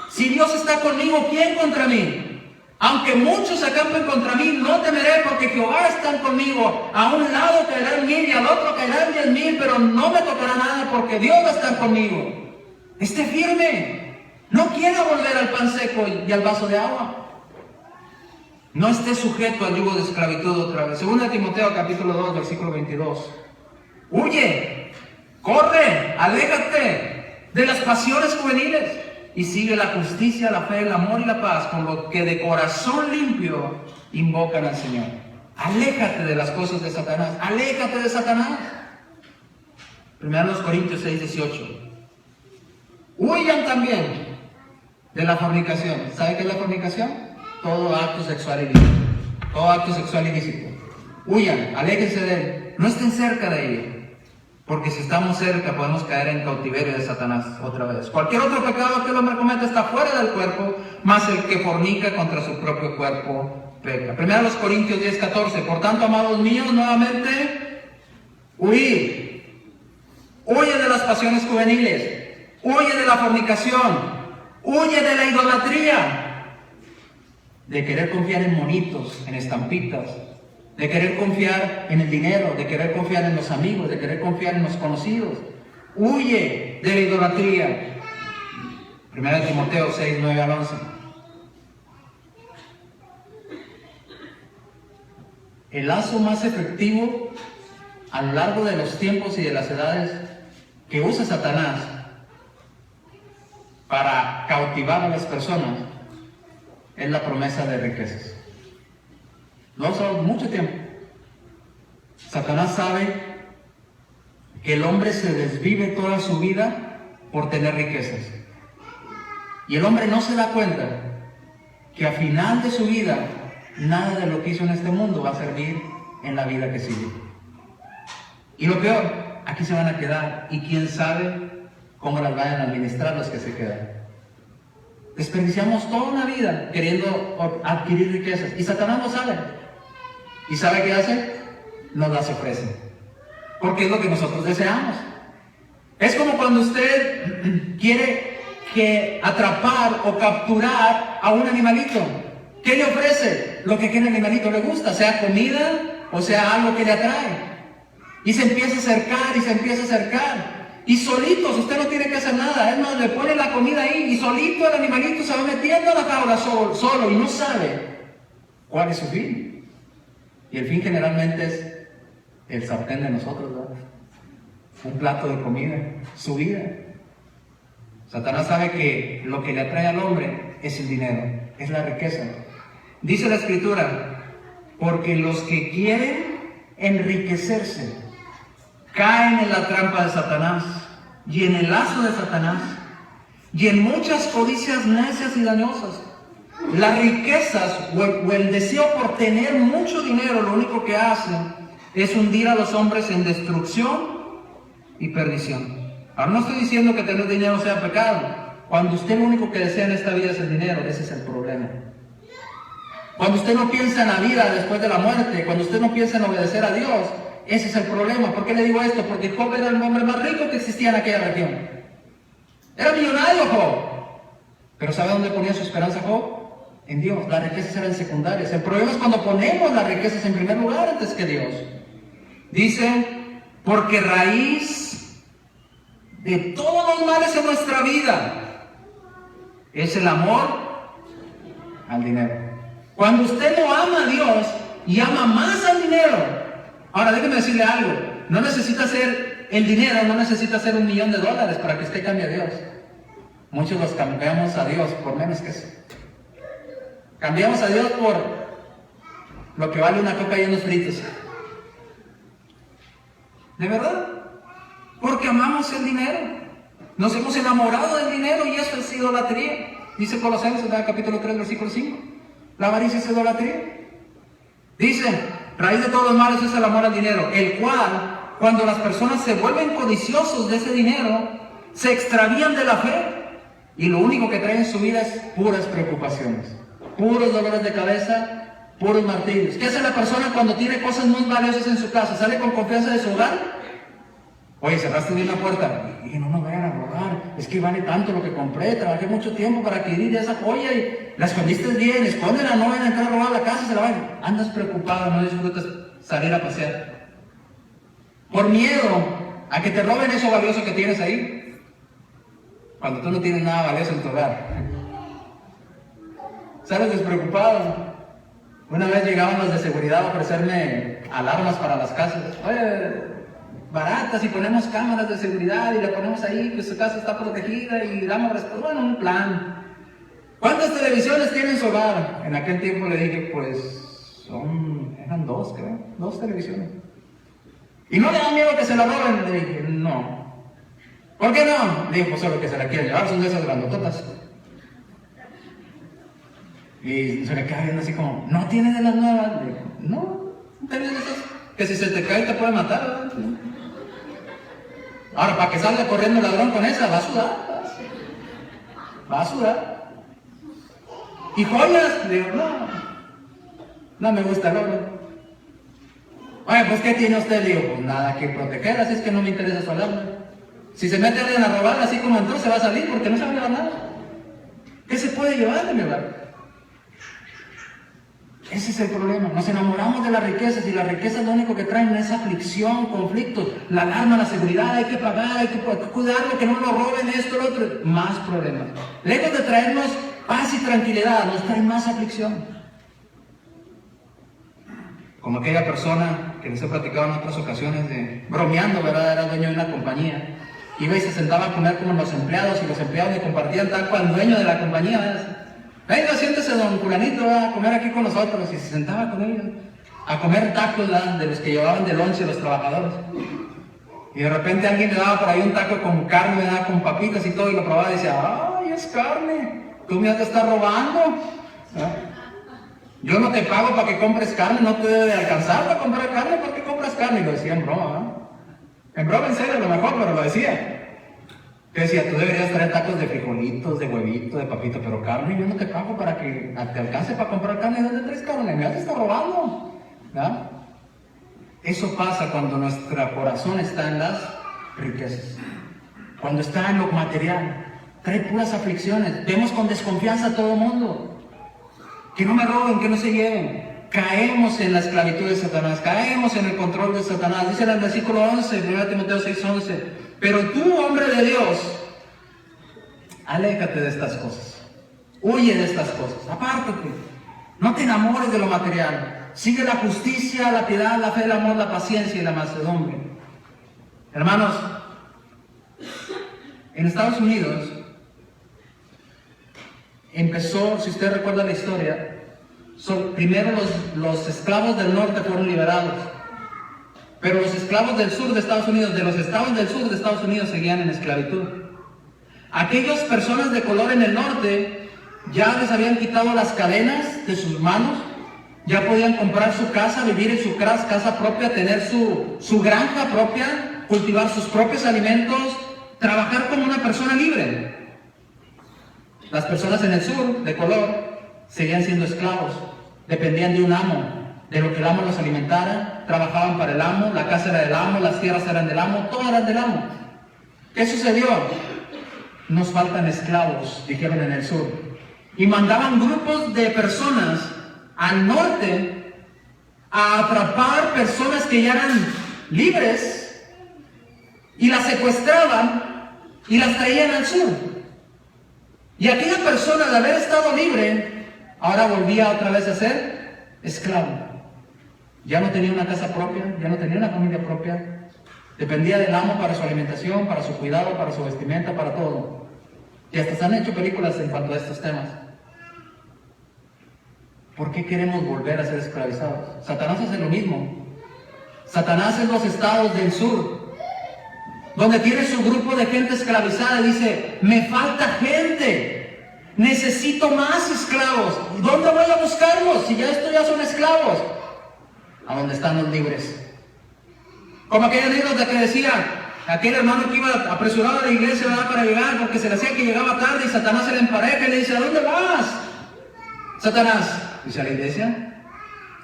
Si Dios está conmigo, ¿quién contra mí? Aunque muchos acampen contra mí, no temeré, porque Jehová está conmigo. A un lado caerán 1000 y al otro caerán 10,000, pero no me tocará nada, porque Dios va a estar conmigo. Esté firme. No quiera volver al pan seco y al vaso de agua. No esté sujeto al yugo de esclavitud otra vez. Según Timoteo capítulo 2, versículo 22. Huye, corre, aléjate de las pasiones juveniles y sigue la justicia, la fe, el amor y la paz, con lo que de corazón limpio invocan al Señor. Aléjate de las cosas de Satanás, aléjate de Satanás. 1 Corintios 6:18. Huyan también de la fornicación. ¿Sabe qué es la fornicación? Todo acto sexual ilícito. Todo acto sexual ilícito. Huyan, aléjense de él. No estén cerca de ella. Porque si estamos cerca podemos caer en cautiverio de Satanás otra vez. Cualquier otro pecado que el hombre cometa está fuera del cuerpo, más el que fornica contra su propio cuerpo peca. 1 Corintios 10:14. Por tanto, amados míos, nuevamente, huid. Huye de las pasiones juveniles. Huye de la fornicación. Huye de la idolatría. De querer confiar en monitos, en estampitas. De querer confiar en el dinero, de querer confiar en los amigos, de querer confiar en los conocidos. Huye de la idolatría. 1 Timoteo 6:9-11. El lazo más efectivo a lo largo de los tiempos y de las edades que usa Satanás para cautivar a las personas es la promesa de riquezas. Lo ha usado mucho tiempo. Satanás sabe que el hombre se desvive toda su vida por tener riquezas. Y el hombre no se da cuenta que al final de su vida, nada de lo que hizo en este mundo va a servir en la vida que sigue. Y lo peor, aquí se van a quedar. Y quién sabe cómo las vayan a administrar los que se quedan. Desperdiciamos toda una vida queriendo adquirir riquezas. Y Satanás lo sabe. ¿Y sabe qué hace? Nos las ofrece. Porque es lo que nosotros deseamos. Es como cuando usted quiere atrapar o capturar a un animalito. ¿Qué le ofrece? Lo que a aquel animalito le gusta, sea comida o sea algo que le atrae. Y se empieza a acercar y se empieza a acercar. Y solitos, usted no tiene que hacer nada. Es más, le pone la comida ahí y solito el animalito se va metiendo a la jaula solo y no sabe cuál es su fin. Y el fin generalmente es el sartén de nosotros, ¿verdad? Un plato de comida, su vida. Satanás sabe que lo que le atrae al hombre es el dinero, es la riqueza. Dice la Escritura, porque los que quieren enriquecerse caen en la trampa de Satanás y en el lazo de Satanás y en muchas codicias necias y dañosas. Las riquezas o el deseo por tener mucho dinero lo único que hacen es hundir a los hombres en destrucción y perdición. Ahora no estoy diciendo que tener dinero sea pecado. Cuando usted lo único que desea en esta vida es el dinero, ese es el problema. Cuando usted no piensa en la vida después de la muerte, cuando usted no piensa en obedecer a Dios, ese es el problema. ¿Por qué le digo esto? Porque Job era el hombre más rico que existía en aquella región. Era millonario Job. Pero ¿sabe dónde ponía su esperanza Job? En Dios. Las riquezas eran secundarias. El problema es cuando ponemos las riquezas en primer lugar antes que Dios. Dice, porque raíz de todos los males en nuestra vida es el amor al dinero. Cuando usted no ama a Dios y ama más al dinero, ahora déjeme decirle algo, no necesita ser el dinero, no necesita ser $1,000,000 para que usted cambie a Dios. Muchos los cambiamos a Dios por menos que eso. Cambiamos a Dios por lo que vale una coca y unos fritos. ¿De verdad? Porque amamos el dinero. Nos hemos enamorado del dinero y eso es idolatría. Dice Colosenses, capítulo 3, versículo 5. La avaricia es idolatría. Dice, raíz de todos los males es el amor al dinero, el cual, cuando las personas se vuelven codiciosos de ese dinero, se extravían de la fe y lo único que traen en su vida es puras preocupaciones, puros dolores de cabeza, puros martirios. ¿Qué hace la persona cuando tiene cosas muy valiosas en su casa? ¿Sale con confianza de su hogar? Oye, cerraste bien la puerta. Y no nos vayan a robar. Es que vale tanto lo que compré. Trabajé mucho tiempo para adquirir esa joya y la escondiste bien. Escóndela, no vayan a entrar a robar la casa, se la vayan. Andas preocupado, no disfrutas salir a pasear. Por miedo a que te roben eso valioso que tienes ahí. Cuando tú no tienes nada valioso en tu hogar. Sales despreocupado. Una vez llegaban los de seguridad a ofrecerme alarmas para las casas. Oye, baratas y ponemos cámaras de seguridad y le ponemos ahí que su casa está protegida y damos respuesta. Bueno, un plan. ¿Cuántas televisiones tiene en su hogar? En aquel tiempo le dije, pues, eran 2, creo, 2 televisiones. ¿Y no le da miedo que se la roben? Le dije, no. ¿Por qué no? Le dije, pues solo que se la quieren llevar, son de esas grandototas. Y se le queda viendo así como, ¿no tiene de las nuevas? Le dije, no, tiene de esas que si se te cae te puede matar, ¿verdad? Ahora, para que salga corriendo el ladrón con esa, va a sudar. Va a sudar. ¿Y joyas? Le digo, no me gusta el oro. Oye, pues ¿qué tiene usted? Le digo, pues nada que proteger, así es que no me interesa su alarma. Si se mete alguien a robar así como entró, se va a salir porque no se va a llevar nada. ¿Qué se puede llevar de mi hogar? Ese es el problema. Nos enamoramos de las riquezas y las riquezas lo único que traen es aflicción, conflictos. La alarma, la seguridad, hay que pagar, hay que cuidarlo, que no lo roben, esto, lo otro. Más problemas. Lejos de traernos paz y tranquilidad, nos traen más aflicción. Como aquella persona que les he platicado en otras ocasiones, bromeando, ¿verdad? Era dueño de una compañía. Iba y se sentaba a comer con los empleados y los empleados le compartían tal cual dueño de la compañía, ¿verdad? Venga, siéntese don fulanito a comer aquí con nosotros. Y se sentaba con ellos a comer tacos de los que llevaban de lonche los trabajadores. Y de repente alguien le daba por ahí un taco con carne, ¿verdad? Con papitas y todo, y lo probaba y decía, ¡ay, es carne! Tú me has de estar robando. ¿Verdad? Yo no te pago para que compres carne, no te debe de alcanzar para comprar carne, ¿por qué compras carne? Y lo decía en broma, ¿no? En broma, en serio, a lo mejor, pero lo decía. Te decía, tú deberías traer tacos de frijolitos, de huevito, de papito, pero carne yo no te pago para que te alcance para comprar carne. ¿Dónde traes carne? Me has de estar robando. ¿Verdad? Eso pasa cuando nuestro corazón está en las riquezas. Cuando está en lo material. Trae puras aflicciones. Vemos con desconfianza a todo el mundo. Que no me roben, que no se lleven. Caemos en la esclavitud de Satanás. Caemos en el control de Satanás. Dice en el versículo 11, 1 Timoteo 6:11. Pero tú, hombre de Dios, aléjate de estas cosas. Huye de estas cosas. Apártate. No te enamores de lo material. Sigue la justicia, la piedad, la fe, el amor, la paciencia y la mansedumbre. Hermanos, en Estados Unidos empezó, si usted recuerda la historia, primero los esclavos del norte fueron liberados. Pero los esclavos del sur de Estados Unidos, de los estados del sur de Estados Unidos, seguían en esclavitud. Aquellas personas de color en el norte ya les habían quitado las cadenas de sus manos, ya podían comprar su casa, vivir en su casa propia, tener su granja propia, cultivar sus propios alimentos, trabajar como una persona libre. Las personas en el sur, de color, seguían siendo esclavos, dependían de un amo. De lo que el amo los alimentara, trabajaban para el amo, la casa era del amo, las tierras eran del amo, todo era del amo. ¿Qué sucedió? Nos faltan esclavos, dijeron en el sur. Y mandaban grupos de personas al norte a atrapar personas que ya eran libres y las secuestraban y las traían al sur. Y aquella persona, de haber estado libre, ahora volvía otra vez a ser esclavo. Ya no tenía una casa propia, ya no tenía una familia propia. Dependía del amo para su alimentación, para su cuidado, para su vestimenta, para todo. Y hasta se han hecho películas en cuanto a estos temas. ¿Por qué queremos volver a ser esclavizados? Satanás hace lo mismo. Satanás en los estados del sur, donde tiene su grupo de gente esclavizada, dice, me falta gente, necesito más esclavos. ¿Dónde voy a buscarlos? Si ya estos ya son esclavos. A donde están los libres. Como aquella anécdota que decía, aquel hermano que iba apresurado a la iglesia, ¿verdad?, para llegar, porque se le hacía que llegaba tarde y Satanás se le empareja y le dice, ¿a dónde vas? Satanás, dice, a la iglesia.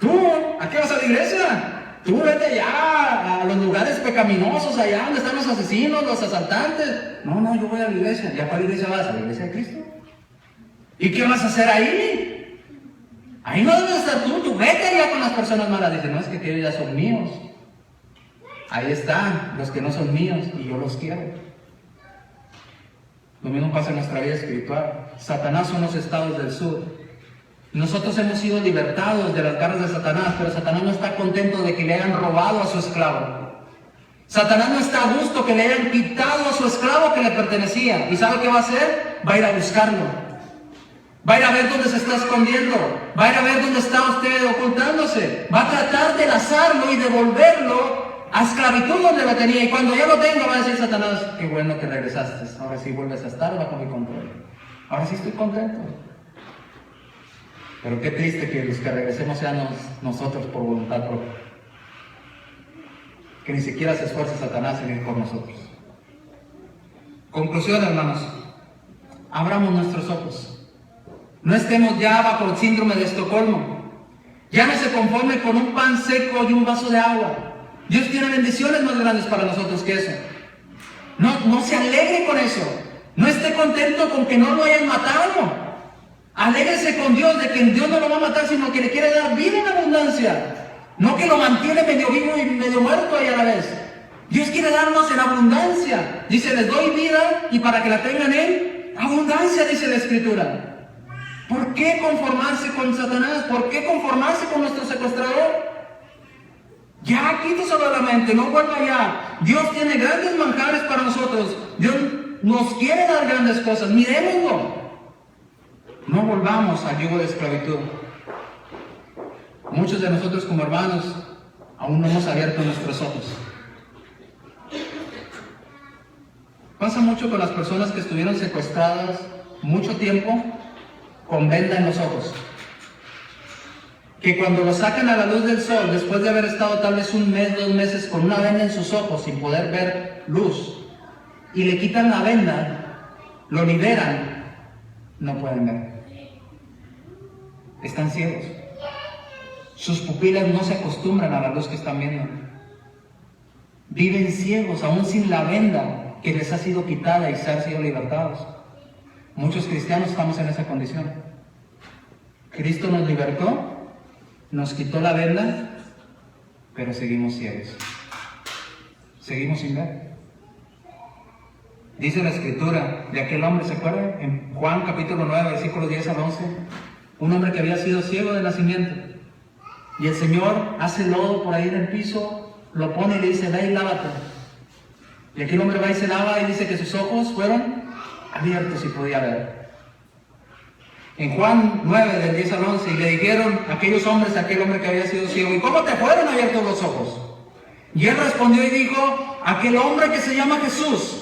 ¿Tú? ¿A qué vas a la iglesia? Tú vete allá, a los lugares pecaminosos, allá donde están los asesinos, los asaltantes. No, yo voy a la iglesia. ¿Y a cuál iglesia vas? ¿A la iglesia de Cristo? ¿Y qué vas a hacer ahí? Ahí no debes estar tú vete allá con las personas malas. Dice, no, es que ellos ya son míos. Ahí están los que no son míos y yo los quiero. Lo mismo pasa en nuestra vida espiritual. Satanás son los estados del sur. Nosotros hemos sido libertados de las garras de Satanás, pero Satanás no está contento de que le hayan robado a su esclavo. Satanás no está a gusto que le hayan quitado a su esclavo que le pertenecía. ¿Y sabe qué va a hacer? Va a ir a buscarlo. Va a ir a ver dónde se está escondiendo. Va a ir a ver dónde está usted ocultándose. Va a tratar de lazarlo y devolverlo a esclavitud donde lo tenía. Y cuando ya lo tenga va a decir Satanás, qué bueno que regresaste. Ahora sí vuelves a estar bajo mi control. Ahora sí estoy contento. Pero qué triste que los que regresemos sean nosotros por voluntad propia. Que ni siquiera se esfuerce Satanás en ir por nosotros. Conclusión, hermanos. Abramos nuestros ojos. No estemos ya bajo el síndrome de Estocolmo. Ya no se conforme con un pan seco y un vaso de agua. Dios tiene bendiciones más grandes para nosotros que eso. No se alegre con eso. No esté contento con que no lo hayan matado. Alégrese con Dios de que Dios no lo va a matar, sino que le quiere dar vida en abundancia. No que lo mantiene medio vivo y medio muerto ahí a la vez. Dios quiere darnos en abundancia. Dice, les doy vida y para que la tengan en abundancia, dice la Escritura. ¿Por qué conformarse con Satanás? ¿Por qué conformarse con nuestro secuestrador? Ya, quíteselo de la mente, no vuelva allá. Dios tiene grandes manjares para nosotros. Dios nos quiere dar grandes cosas. Miremoslo. No volvamos al yugo de esclavitud. Muchos de nosotros como hermanos aún no hemos abierto nuestros ojos. Pasa mucho con las personas que estuvieron secuestradas mucho tiempo con venda en los ojos. Que cuando lo sacan a la luz del sol, después de haber estado tal vez un mes, 2 meses con una venda en sus ojos sin poder ver luz, y le quitan la venda, lo liberan, no pueden ver. Están ciegos. Sus pupilas no se acostumbran a la luz que están viendo. Viven ciegos, aún sin la venda que les ha sido quitada y se han sido libertados. Muchos cristianos estamos en esa condición. Cristo nos libertó, nos quitó la venda, pero seguimos ciegos. Seguimos sin ver. Dice la Escritura de aquel hombre, ¿se acuerdan? En Juan capítulo 9, versículos 10 al 11. Un hombre que había sido ciego de nacimiento. Y el Señor hace lodo por ahí en el piso, lo pone y le dice, ve y lávate. Y aquel hombre va y se lava y dice que sus ojos fueron abiertos y podía ver. En Juan 9, del 10 al 11, y le dijeron aquellos hombres a aquel hombre que había sido ciego, ¿y cómo te fueron abiertos los ojos? Y él respondió y dijo, aquel hombre que se llama Jesús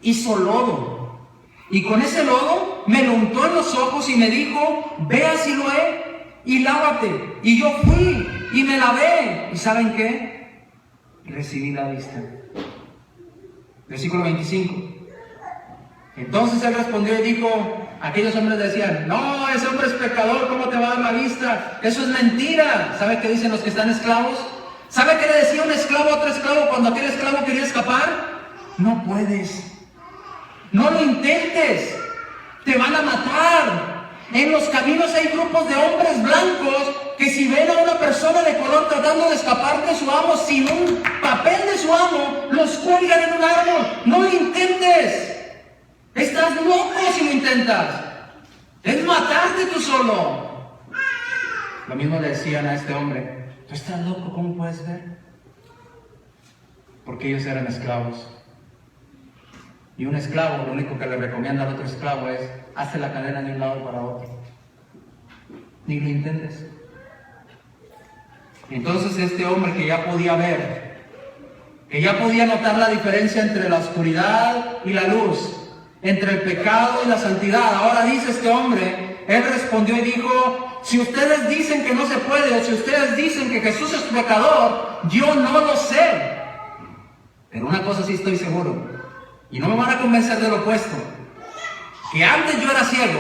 hizo lodo, y con ese lodo me lo untó en los ojos y me dijo, ve a Siloé y lávate. Y yo fui y me lavé. ¿Y saben qué? Recibí la vista. Versículo 25. Entonces él respondió y dijo, aquellos hombres decían, no, ese hombre es pecador, ¿cómo te va a dar la vista? Eso es mentira. ¿Sabe qué dicen los que están esclavos? ¿Sabe qué le decía un esclavo a otro esclavo cuando aquel esclavo quería escapar? No puedes. No lo intentes. Te van a matar. En los caminos hay grupos de hombres blancos que si ven a una persona de color tratando de escapar de su amo sin un papel de su amo, los cuelgan en un árbol. No lo intentes. Estás loco si lo intentas. Es matarte tú solo. Lo mismo le decían a este hombre. Tú estás loco, ¿cómo puedes ver? Porque ellos eran esclavos. Y un esclavo, lo único que le recomienda al otro esclavo es, hazte la cadena de un lado para otro. Ni lo intentes. Entonces este hombre que ya podía ver, que ya podía notar la diferencia entre la oscuridad y la luz, entre el pecado y la santidad, ahora dice este hombre, él respondió y dijo, si ustedes dicen que no se puede, o si ustedes dicen que Jesús es pecador, yo no lo sé. Pero una cosa sí estoy seguro, y no me van a convencer del opuesto, que antes yo era ciego,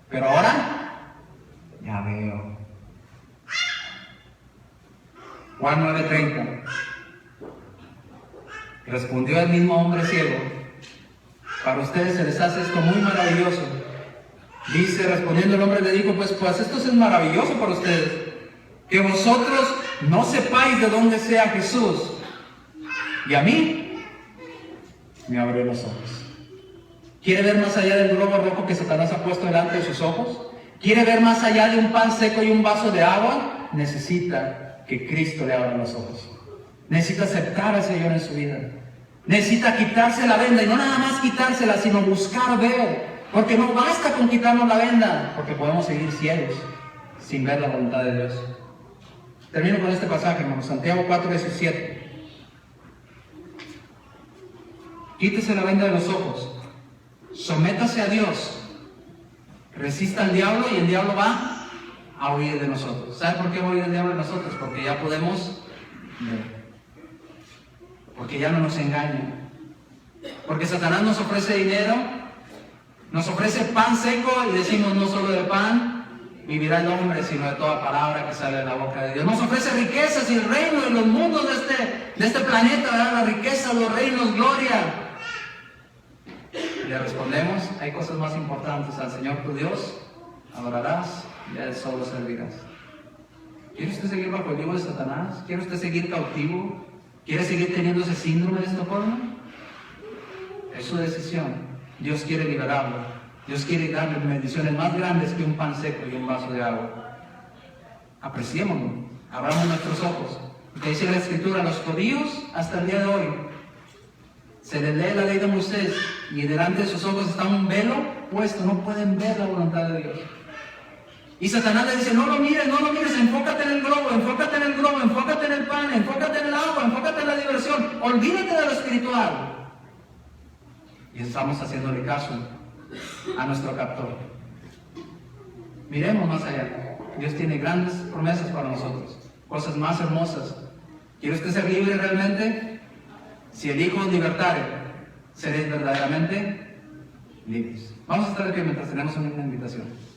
pero ahora ya veo. Juan 9:30. Respondió el mismo hombre ciego, para ustedes se les hace esto muy maravilloso. Dice, respondiendo el hombre le dijo, pues esto es maravilloso para ustedes, que vosotros no sepáis de dónde sea Jesús, y a mí me abrió los ojos. ¿Quiere ver más allá del globo rojo que Satanás ha puesto delante de sus ojos? ¿Quiere ver más allá de un pan seco y un vaso de agua? Necesita que Cristo le abra los ojos. Necesita aceptar al Señor en su vida. Necesita quitarse la venda, y no nada más quitársela, sino buscar ver. Porque no basta con quitarnos la venda, porque podemos seguir ciegos sin ver la voluntad de Dios. Termino con este pasaje, hermanos, Santiago 4:17. Quítese la venda de los ojos, sométase a Dios, resista al diablo y el diablo va a huir de nosotros. ¿Sabe por qué va a huir el diablo de nosotros? Porque ya podemos ver. Porque ya no nos engaña. Porque Satanás nos ofrece dinero, nos ofrece pan seco y decimos no solo de pan vivirá el hombre, sino de toda palabra que sale de la boca de Dios. Nos ofrece riquezas y el reino y los mundos de este planeta, ¿verdad? La riqueza, los reinos, gloria. Y le respondemos, hay cosas más importantes. Al Señor tu Dios adorarás y a Él solo servirás. ¿Quiere usted seguir bajo el yugo de Satanás? ¿Quiere usted seguir cautivo? ¿Quiere seguir teniendo ese síndrome de Estocolmo? Es su decisión. Dios quiere liberarlo. Dios quiere darle bendiciones más grandes que un pan seco y un vaso de agua. Apreciémoslo. Abramos nuestros ojos. Porque dice la Escritura, a los judíos hasta el día de hoy se les lee la ley de Moisés y delante de sus ojos está un velo puesto. No pueden ver la voluntad de Dios. Y Satanás le dice, no lo mires, enfócate en el globo, enfócate en el globo, enfócate en el pan, enfócate en el agua, enfócate en la diversión, olvídate de lo espiritual. Y estamos haciéndole caso a nuestro captor. Miremos más allá. Dios tiene grandes promesas para nosotros, cosas más hermosas. ¿Quiere usted ser libre realmente? Si el Hijo os libertare, seréis verdaderamente libres. Vamos a estar aquí mientras tenemos una invitación.